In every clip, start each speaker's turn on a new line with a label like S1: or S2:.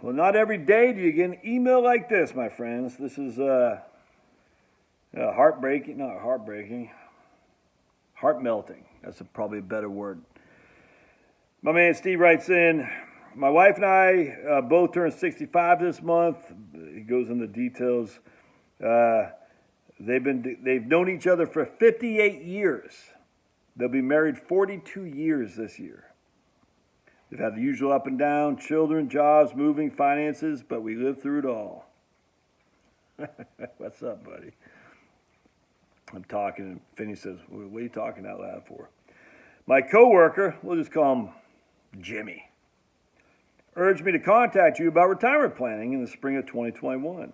S1: Well, not every day do you get an email like this, my friends. This is heartbreaking, not heartbreaking, heart melting. That's probably a better word. My man Steve writes in, my wife and I both turned 65 this month. He goes into details. They've known each other for 58 years. They'll be married 42 years this year. They've had the usual up and down, children, jobs, moving, finances, but we lived through it all. What's up, buddy? I'm talking, and Finney says, what are you talking out loud for? My coworker, we'll just call him Jimmy, urged me to contact you about retirement planning in the spring of 2021.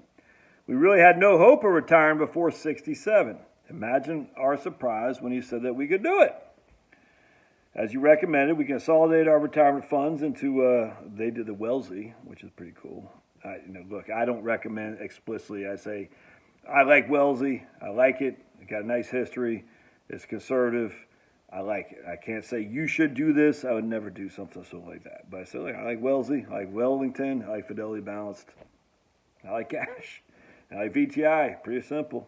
S1: We really had no hope of retiring before 67. Imagine our surprise when he said that we could do it. As you recommended, we consolidate our retirement funds into, they did the Wellesley, which is pretty cool. Look, I don't recommend explicitly. I say, I like Wellesley. I like it. It got a nice history. It's conservative. I like it. I can't say you should do this. I would never do something so like that. But I say, I like Wellesley. I like Wellington. I like Fidelity Balanced. I like cash. I like VTI. Pretty simple.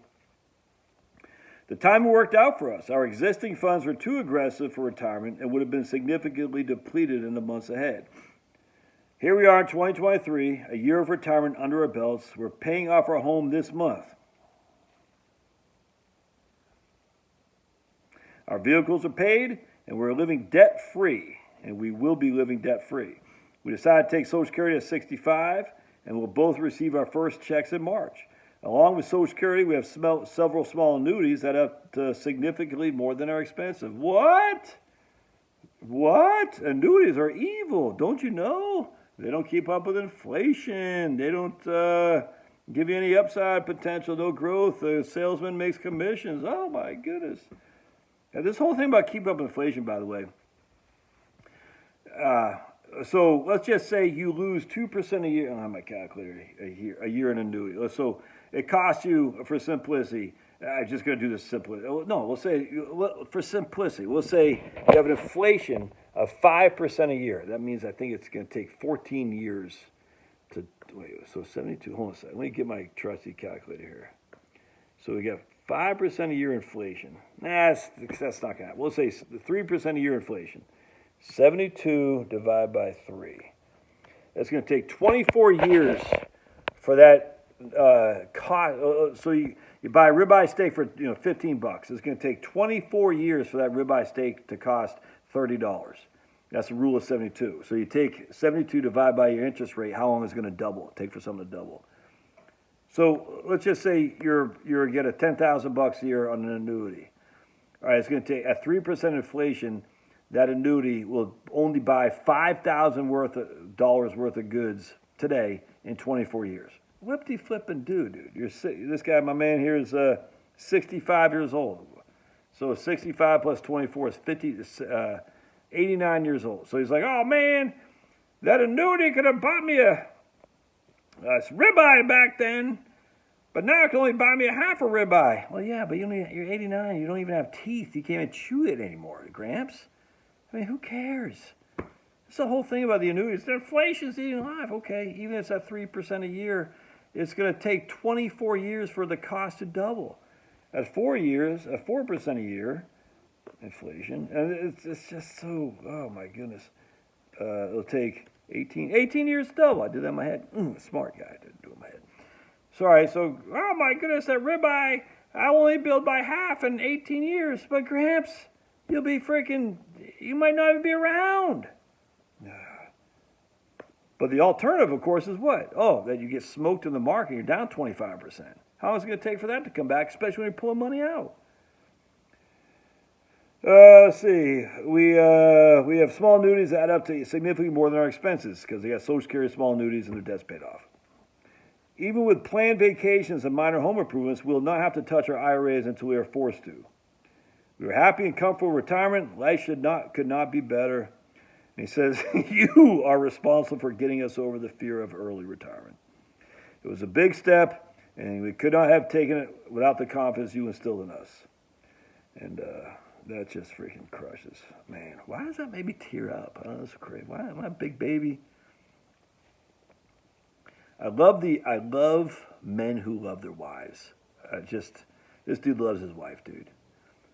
S1: The timing worked out for us. Our existing funds were too aggressive for retirement and would have been significantly depleted in the months ahead. Here we are in 2023, a year of retirement under our belts. We're paying off our home this month. Our vehicles are paid, and we're living debt-free, and we will be living debt-free. We decided to take Social Security at 65, and we'll both receive our first checks in March. Along with Social Security, we have several small annuities that up to significantly more than our expenses. What? What? Annuities are evil. Don't you know? They don't keep up with inflation. They don't give you any upside potential, no growth. The salesman makes commissions. Oh, my goodness. Now, this whole thing about keeping up with inflation, by the way. So let's just say you lose 2% a year. I don't have my calculator. A year in annuity. So it costs you, for simplicity, I'm just going to do this simply. No, we'll say, for simplicity, we'll say you have an inflation of 5% a year. That means I think it's going to take 14 years to, so 72, hold on a second. Let me get my trusty calculator here. So we got 5% a year inflation. That's not going to happen. We'll say 3% a year inflation. 72 divided by 3. That's going to take 24 years for that cost. So you buy a ribeye steak for $15. It's going to take 24 years for that ribeye steak to cost $30. That's the rule of 72. So you take 72 divided by your interest rate. How long is it going to double? Take for something to double. So let's just say you're get a $10,000 a year on an annuity. All right, it's going to take at 3% inflation. That annuity will only buy $5,000 worth of goods today in 24 years. Whip-de-flippin' dude. This guy, my man here, is 65 years old. So 65 plus 24 is 89 years old. So he's like, oh man, that annuity could have bought me a ribeye back then, but now it can only buy me a half a ribeye. Well, yeah, but you're 89. You don't even have teeth. You can't even chew it anymore, Gramps. I mean, who cares? That's the whole thing about the annuities. The inflation's eating alive. Okay, even if it's at 3% a year, it's going to take 24 years for the cost to double. At 4 years, at 4% a year, inflation, and it's just so, oh my goodness. It'll take 18 years to double. I did that in my head. Smart guy. I didn't do it in my head. Sorry, so, oh my goodness, that ribeye, I'll only build by half in 18 years. But Gramps, you might not even be around. But the alternative, of course, is what? Oh, that you get smoked in the market, you're down 25%. How long is it going to take for that to come back, especially when you're pulling money out? Let's see. We have small annuities that add up to significantly more than our expenses because they got Social Security, small annuities, and their debt's paid off. Even with planned vacations and minor home improvements, we will not have to touch our IRAs until we are forced to. We are happy and comfortable with retirement. Life could not be better. And he says, you are responsible for getting us over the fear of early retirement. It was a big step, and we could not have taken it without the confidence you instilled in us. And that just freaking crushes. Man, why does that make me tear up? Oh, that's crazy. Why am I a big baby? I love men who love their wives. This dude loves his wife, dude.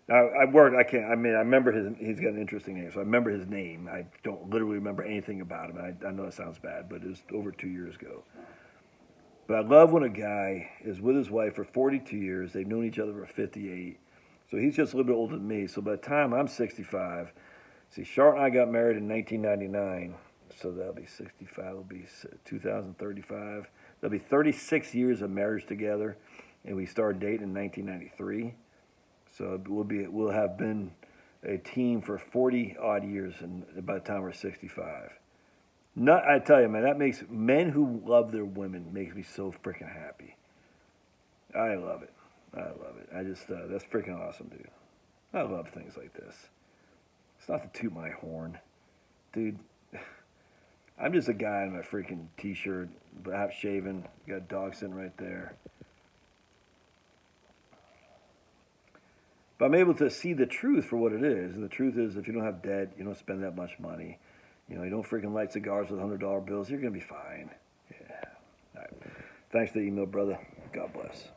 S1: I worked. I can't. I mean, I remember his. He's got an interesting name, so I remember his name. I don't literally remember anything about him. I know it sounds bad, but it was over 2 years ago. But I love when a guy is with his wife for 42 years. They've known each other for 58. So he's just a little bit older than me. So by the time I'm 65, see, Charlotte and I got married in 1999. So that'll be 65. That'll be 2035. That'll be 36 years of marriage together, and we started dating in 1993. So we'll have been a team for 40 odd years, and by the time we're 65. Not, I tell you, man, that makes men who love their women makes me so freaking happy. I love it. I love it. I just that's freaking awesome, dude. I love things like this. It's not to toot my horn, dude. I'm just a guy in my freaking t-shirt, half shaven, got a dog sitting right there. But I'm able to see the truth for what it is. And the truth is, if you don't have debt, you don't spend that much money. You know, you don't freaking light cigars with $100 bills, you're going to be fine. Yeah. All right. Thanks for the email, brother. God bless.